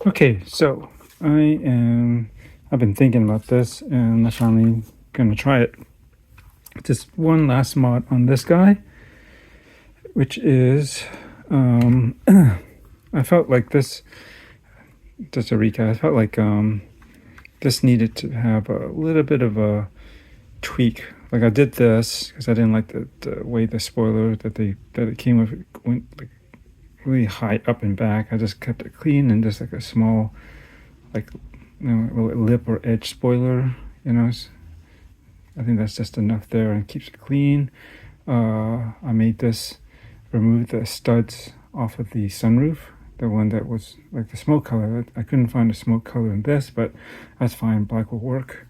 Okay, so I've been thinking about this and I'm finally gonna try it. Just one last mod on this guy, which is, I felt like this, just a recap, I felt like this needed to have a little bit of a tweak. Like I did this because I didn't like the way the spoiler that it came with went like really high up and back. I just kept it clean and just like a small, like, lip or edge spoiler, I think that's just enough there and keeps it clean. I made this, remove the studs off of the sunroof, the one that was like the smoke color. I couldn't find a smoke color in this, but that's fine, black will work.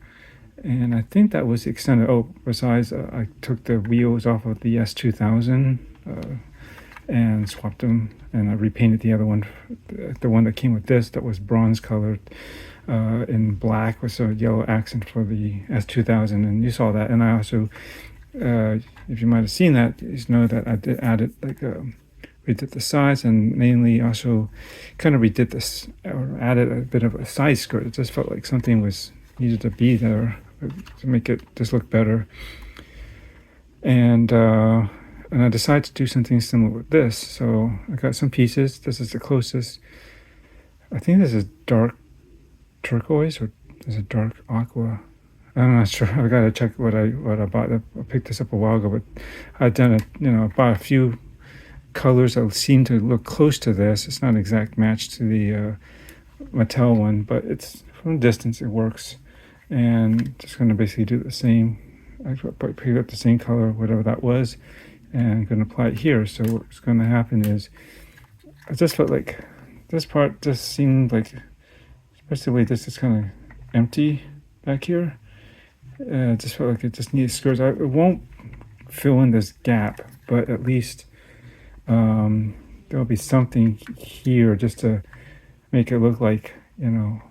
And I think that was extended. Oh, besides, I took the wheels off of the S2000 and swapped them, and I repainted the other one, the one that came with this, that was bronze colored in black with a yellow accent for the S2000, and you saw that. And I also, if you might have seen that, you know that I did added redid the sides, and mainly also kind of redid this or added a bit of a side skirt. It just felt like something was needed to be there to make it just look better. And I decided to do something similar with this. So I got some pieces. This is the closest. I think this is dark turquoise or is it dark aqua? I'm not sure. I gotta check what I bought. I picked this up a while ago, but I've done it. I bought a few colors that seem to look close to this. It's not an exact match to the Mattel one, but it's from a distance it works. And just gonna basically do the same. I picked up the same color, whatever that was, and I'm gonna apply it here. So what's gonna happen is, I just felt like this part just seemed like, especially the way this is kind of empty back here. Just felt like it just needs skirts. It won't fill in this gap, but at least there'll be something here just to make it look like, the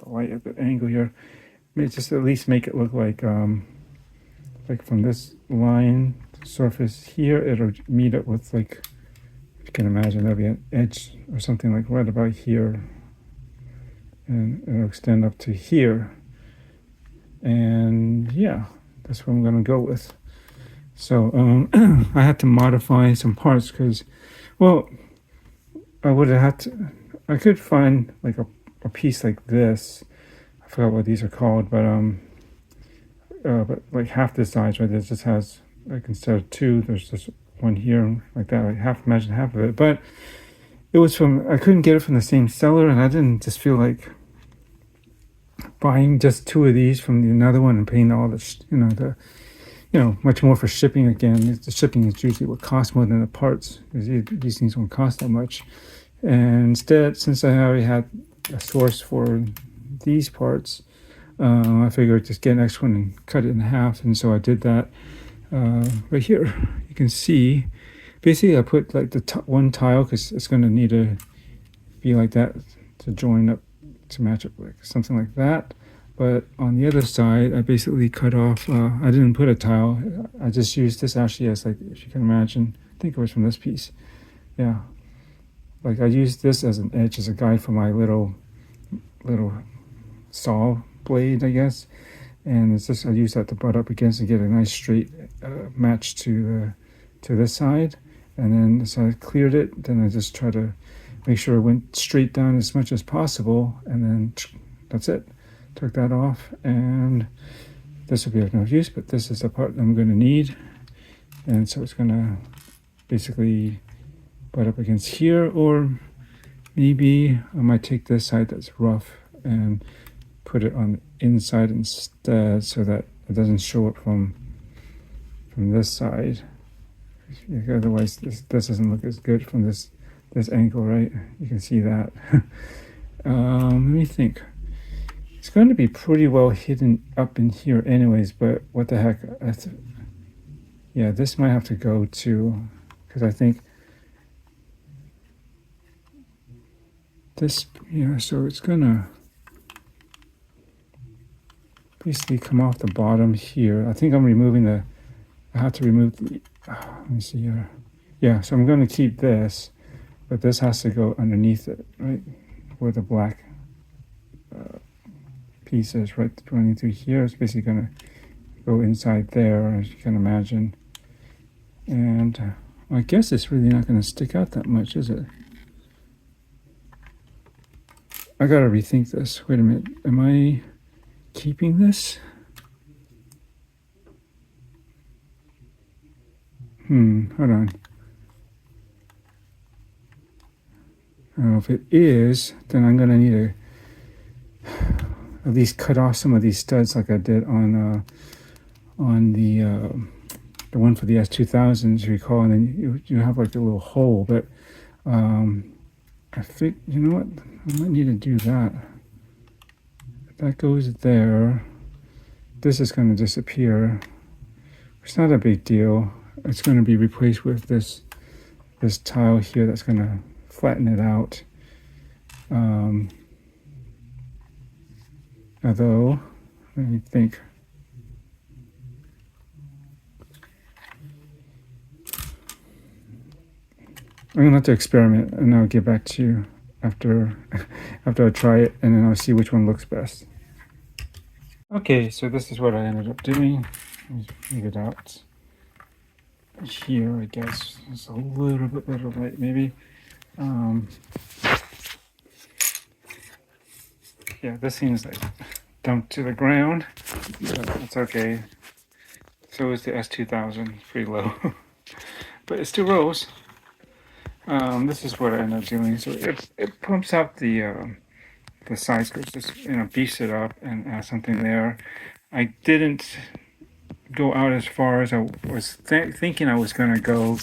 light at the angle here. Maybe just at least make it look like from this line surface here, it'll meet up with, like, if you can imagine, there'll be an edge or something like right about here, and it'll extend up to here. And yeah, that's what I'm gonna go with. So I had to modify some parts because, well, I would have had to. I could find like a piece like this. I forgot what these are called, but like half the size, right? This just has, like, instead of two, there's just one here, like that. Like imagine half of it. But it was I couldn't get it from the same seller, and I didn't just feel like buying just two of these from another one and paying all this, much more for shipping. Again, the shipping is usually what costs more than the parts, because these things don't cost that much. And instead, since I already had a source for these parts, I figured just get an extra one and cut it in half. And so I did that right here. You can see, basically I put like the one tile, because it's going to need to be like that to join up, to match up, like something like that. But on the other side, I basically cut off, I didn't put a tile. I just used this actually as, like, if you can imagine, I think it was from this piece. Yeah. Like I used this as an edge, as a guide for my little saw blade, I guess. And it's just, I used that to butt up against and get a nice straight match to this side. And then so I cleared it. Then I just try to make sure it went straight down as much as possible. And then that's it. Took that off, and this will be of no use, but this is the part I'm going to need. And so it's going to basically butt up against here, or maybe I might take this side that's rough and put it on the inside instead, so that it doesn't show up from this side. Otherwise this doesn't look as good from this angle, right? You can see that. Let me think. It's going to be pretty well hidden up in here anyways, but what the heck. Yeah, this might have to go too, because I think this, so it's gonna basically come off the bottom here. I think I'm removing I have to remove the, let me see here. Yeah, so I'm going to keep this, but this has to go underneath it, right, where the black piece is, right, running through here. It's basically going to go inside there, as you can imagine. And I guess it's really not going to stick out that much, is it? I gotta rethink this. Wait a minute. Am I keeping this? Hold on. If it is, then I'm gonna need to at least cut off some of these studs like I did on the one for the S2000s, you recall, and then you have like a little hole. But I think, you know what? I might need to do that. That goes there. This is going to disappear. It's not a big deal. It's going to be replaced with this tile here that's going to flatten it out. Although, let me think. I'm gonna have to experiment, and I'll get back to you after I try it, and then I'll see which one looks best. Okay, so this is what I ended up doing. Leave it out here, I guess. It's a little bit better light, maybe. Yeah, this seems like dumped to the ground. That's okay. So is the S2000, pretty low, but it still rolls. This is what I end up doing. So it pumps out the side skirts, just beefs it up and add something there. I didn't go out as far as I was thinking I was going to go,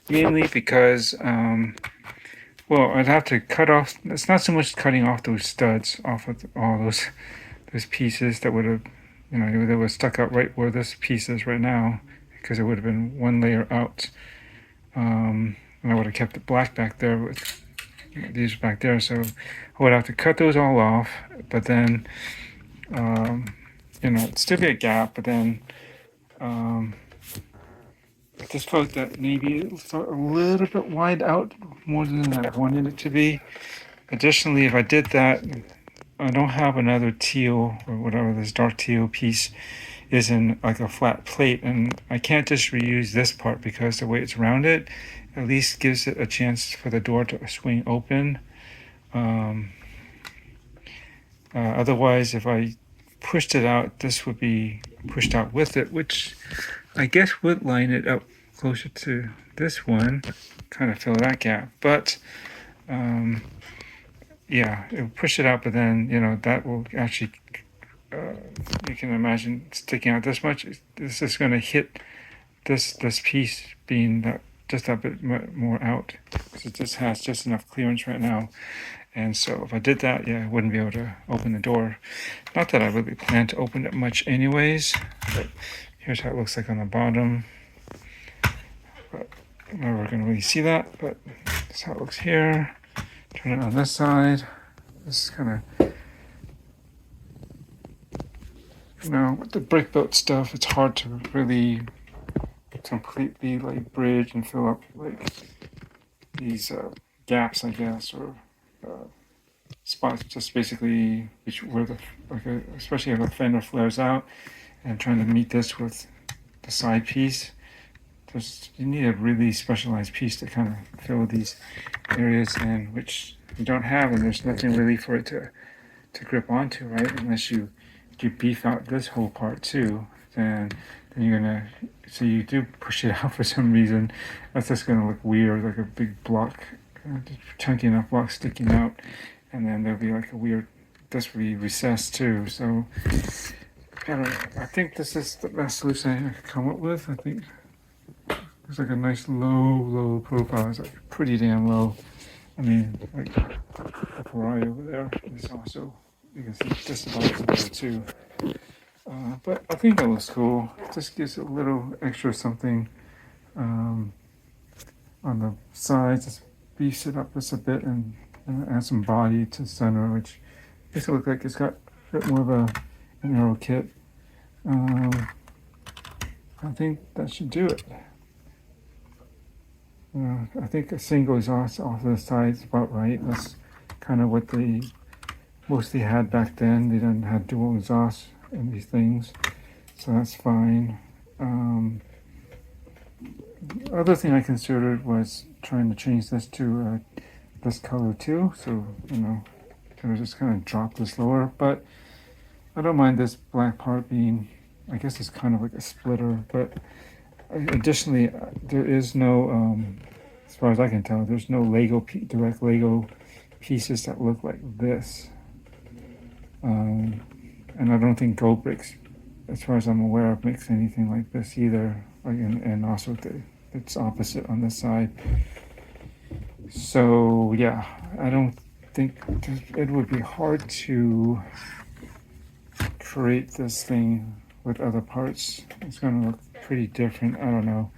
mainly because well, I'd have to cut off. It's not so much cutting off those studs off of all those pieces that would have, they were stuck out right where this piece is right now, because it would have been one layer out. And I would have kept the black back there with these back there. So I would have to cut those all off, but then, it'd still be a gap, but then I just felt that maybe it's a little bit wide out more than I wanted it to be. Additionally, if I did that, I don't have another teal or whatever this dark teal piece is in like a flat plate, and I can't just reuse this part because the way it's rounded at least gives it a chance for the door to swing open. Otherwise, if I pushed it out, this would be pushed out with it, which I guess would line it up closer to this one, kind of fill that gap. But yeah, it will push it out, but then that will actually you can imagine sticking out this much. This is going to hit this piece being just a bit more out, because it just has just enough clearance right now. And so if I did that, yeah, I wouldn't be able to open the door. Not that I really plan to open it much anyways, but here's how it looks like on the bottom. But I'm never going to really see that, but that's how it looks here. Turn it on this side. This is kind of, with the brick built stuff, it's hard to really completely like bridge and fill up like these gaps, I guess, or spots, just basically where especially if the fender flares out, and trying to meet this with the side piece. You need a really specialized piece to kind of fill these areas in, which you don't have, and there's nothing really for it to grip onto, right? Unless you beef out this whole part too, then you're gonna, so you do push it out for some reason. That's just gonna look weird, like a big block, chunky enough block sticking out, and then there'll be like a weird, this will be recessed too. So I think this is the best solution I could come up with. I think it's like a nice low profile. It's like pretty damn low. I mean, like the Ferrari over there is also, you can see just about there too. But I think that looks cool. It just gives it a little extra something on the sides. Just beefs it up just a bit and add some body to the center, which makes it look like it's got a bit more of an arrow kit. I think that should do it. I think a single exhaust off the side is about right. That's kind of what they mostly had back then. They didn't have dual exhaust in these things, so that's fine. The other thing I considered was trying to change this to this color too, so it was just kind of drop this lower. But I don't mind this black part being, I guess it's kind of like a splitter. But additionally, there is no, as far as I can tell, there's no direct Lego pieces that look like this. And I don't think Gold Bricks, as far as I'm aware of, makes anything like this either. And also it's opposite on this side. So yeah, I don't think it would be hard to create this thing with other parts. It's going to look pretty different. I don't know.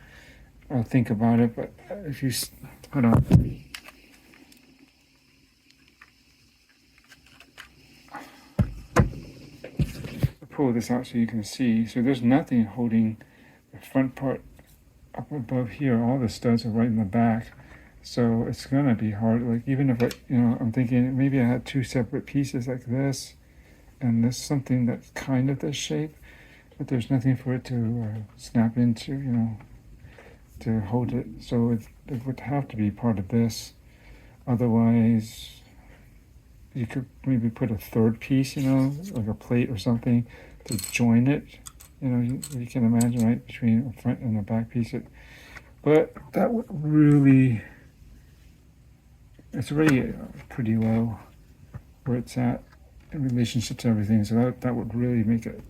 I'll think about it. But if you hold on. Pull this out so you can see. So there's nothing holding the front part up above here. All the studs are right in the back, so it's gonna be hard. Like even if I'm thinking maybe I had two separate pieces like this and this, something that's kind of this shape, but there's nothing for it to snap into, to hold it. So it would have to be part of this. Otherwise, you could maybe put a third piece, like a plate or something to join it. You can imagine, right, between a front and a back piece. But that would really, it's already pretty low where it's at in relationship to everything. So that would really make it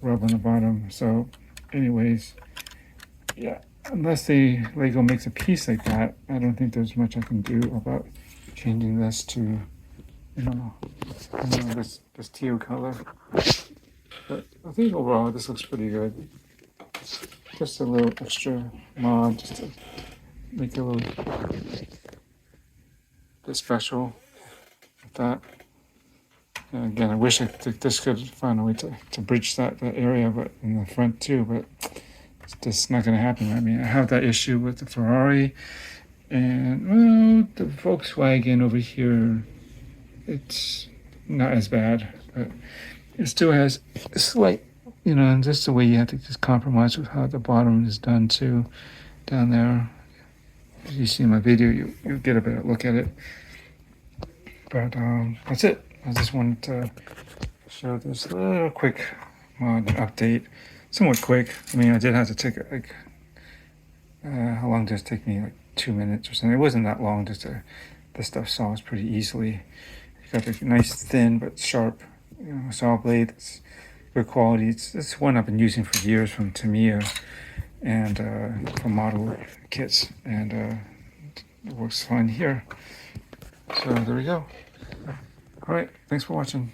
rub on the bottom. So anyways, yeah, unless Lego makes a piece like that, I don't think there's much I can do about changing this to, this teal color. But I think overall this looks pretty good. Just a little extra mod just to make it a little bit special with that. And again, I wish this could find a way to bridge that area, but in the front too. But it's just not going to happen. I mean, I have that issue with the Ferrari. And the Volkswagen over here, it's not as bad, but it still has a slight, and just the way you have to just compromise with how the bottom is done too, down there. If you see my video, you get a better look at it. But that's it. I just wanted to show this little quick mod update, somewhat quick. I mean, I did have to take it how long did it take me? Like 2 minutes or something. It wasn't that long. The stuff solves pretty easily. You got the nice thin but sharp, saw blade. It's good quality. It's one I've been using for years from Tamiya and from model kits, and it works fine here. So there we go. All right, thanks for watching.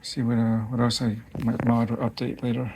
See what else I might mod or update later.